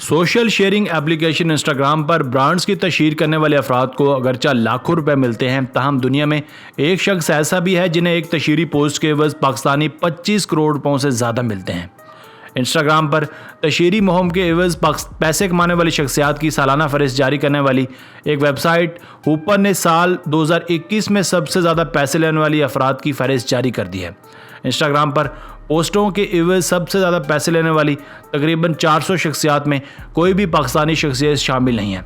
Social sharing application Instagram पर brands की तशहीर करने वाले अफराद को अगरचा लाखों रुपए मिलते हैं, ताहम दुनिया में एक शख्स ऐसा भी है जिन्हें एक तशहीरी पोस्ट के एवज पाकिस्तानी 25 करोड़ रुपयों से ज़्यादा मिलते हैं। इंस्टाग्राम पर तशहीरी मुहिम के एवज पैसे कमाने वाली शख्सियात की सालाना फहरिस्त जारी करने वाली एक वेबसाइट हुपर ने साल 2021 में सबसे ज़्यादा पैसे लेने वाली अफराद की फहरिस्त जारी कर दी है। इंस्टाग्राम पर पोस्टों के एवज सबसे ज़्यादा पैसे लेने वाली तकरीबन 400 शख्सियात में कोई भी पाकिस्तानी शख्सियत शामिल नहीं है।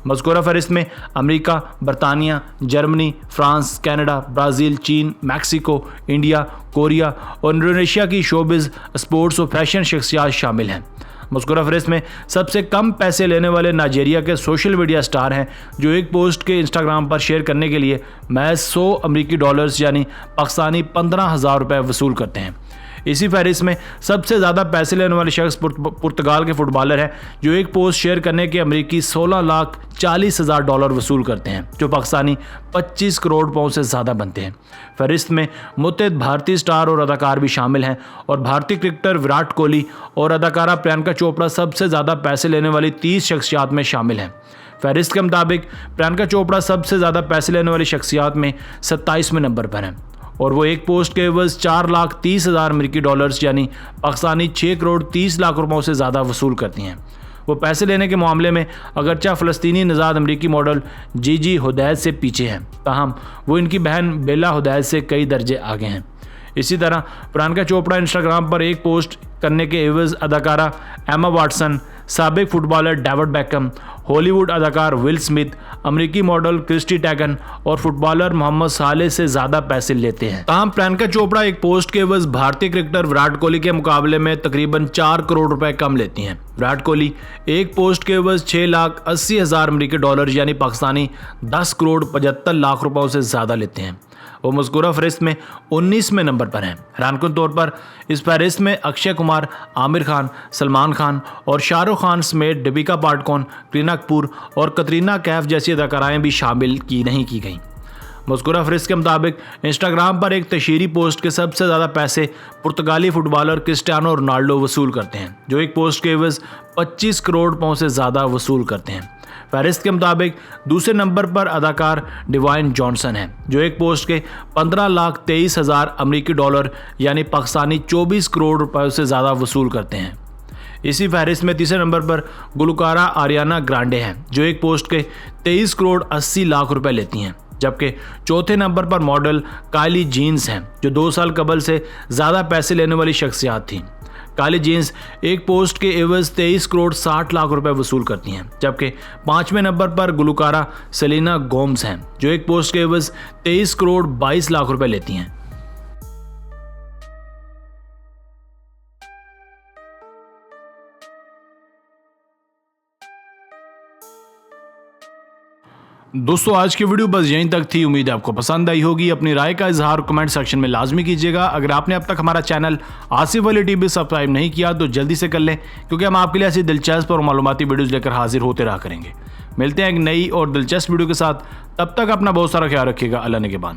मज़कूरा फहरिस्त में अमेरिका, बरतानिया, जर्मनी, फ्रांस, कनाडा, ब्राज़ील, चीन, मैक्सिको, इंडिया, कोरिया और इंडोनेशिया की शोबिज़, स्पोर्ट्स और फैशन शख्सियात शामिल हैं। मज़कूरा फहरिस्त में सबसे कम पैसे लेने वाले नाइजीरिया के सोशल मीडिया स्टार हैं, जो एक पोस्ट के इंस्टाग्राम पर शेयर करने के लिए महज 100 अमेरिकी डॉलर्स यानी पाकिस्तानी 15,000 रुपये वसूल करते हैं। इसी फहरिस्त में सबसे ज़्यादा पैसे लेने वाले शख्स पुर्तगाल के फुटबॉलर हैं, जो एक पोस्ट शेयर करने के अमेरिकी 16,40,000 डॉलर वसूल करते हैं, जो पाकिस्तानी 25 करोड़ रुपयों से ज़्यादा बनते हैं। फहरिस्त में मुतअद्दिद भारतीय स्टार और अदाकार भी शामिल हैं और भारतीय क्रिकेटर विराट कोहली और अदाकारा प्रियंका चोपड़ा सबसे ज़्यादा पैसे लेने वाली 30 शख्सियात में शामिल हैं। फहरिस्त के मुताबिक प्रियंका चोपड़ा सबसे ज़्यादा पैसे लेने वाली शख्सियात में 27वें नंबर पर हैं और वो एक पोस्ट के एवज 4,30,000 अमेरिकी डॉलर्स यानी पाकिस्तानी 6 करोड़ 30 लाख रुपयों से ज़्यादा वसूल करती हैं। वो पैसे लेने के मामले में अगरचा फ़लस्तीनी नज़ाद अमेरिकी मॉडल जीजी हुदैद से पीछे हैं, ताहम वो इनकी बहन बेला हुदैद से कई दर्जे आगे हैं। इसी तरह प्रियंका चोपड़ा इंस्टाग्राम पर एक पोस्ट करने के एवज अदाकारा एमा वाटसन, साबिक फुटबॉलर डेविड बेकहम, हॉलीवुड अदाकार विल स्मिथ, अमेरिकी मॉडल क्रिस्टी टैगन और फुटबॉलर मोहम्मद साले से ज़्यादा पैसे लेते हैं। ताहम प्रियंका चोपड़ा एक पोस्ट के एवज भारतीय क्रिकेटर विराट कोहली के मुकाबले में तकरीबन 4 करोड़ रुपए कम लेती हैं। विराट कोहली एक पोस्ट के एवज 6,80,000 अमेरिकी डॉलर यानी पाकिस्तानी 10 करोड़ 75 लाख रुपयों से ज़्यादा लेते हैं। वो मज़कूरा फहरिस्त में 19वें नंबर पर हैं। हैरानकुन तौर पर इस फहरिस्त में अक्षय कुमार, आमिर खान, सलमान खान और शाहरुख खान समेत दीपिका पादुकोण, करीना कपूर और कतरीना कैफ जैसी अदाकाराएँ भी शामिल नहीं की गईं। मज़कूरा फहरिस्त के मुताबिक इंस्टाग्राम पर एक तशहीरी पोस्ट के सबसे ज़्यादा पैसे पुर्तगाली फुटबॉलर क्रिस्टियानो रोनाल्डो वसूल करते हैं, जो एक पोस्ट के एवज 25 करोड़ रुपयों से ज़्यादा वसूल करते हैं। फहरिस्त के मुताबिक दूसरे नंबर पर अदाकार डिवाइन जॉनसन है, जो एक पोस्ट के 15,23,000 अमेरिकी डॉलर यानी पाकिस्तानी 24 करोड़ रुपए से ज़्यादा वसूल करते हैं। इसी फहरिस्त में तीसरे नंबर पर गुलकारा आरियाना ग्रांडे हैं, जो एक पोस्ट के 23 करोड़ 80 लाख रुपए लेती हैं, जबकि चौथे नंबर पर मॉडल काइली जेनर हैं, जो 2 साल कबल से ज़्यादा पैसे लेने वाली शख्सियात थी। काइली जेनर एक पोस्ट के एवज 23 करोड़ 60 लाख रुपए वसूल करती हैं, जबकि 5वें नंबर पर गुलकारा सेलेना गोमेज हैं, जो एक पोस्ट के एवज 23 करोड़ 22 लाख रुपए लेती हैं। दोस्तों आज की वीडियो बस यहीं तक थी। उम्मीद है आपको पसंद आई होगी। अपनी राय का इजहार कमेंट सेक्शन में लाजमी कीजिएगा। अगर आपने अब तक हमारा channel Asif Ali TV subscribe नहीं किया तो जल्दी से कर लें, क्योंकि हम आपके लिए ऐसी दिलचस्प और मालूमाती वीडियोज़ लेकर हाजिर होते रहा करेंगे। मिलते हैं एक नई और दिलचस्प वीडियो के साथ, तब तक अपना बहुत सारा ख्याल रखिएगा। अल्लाह ने के बाद।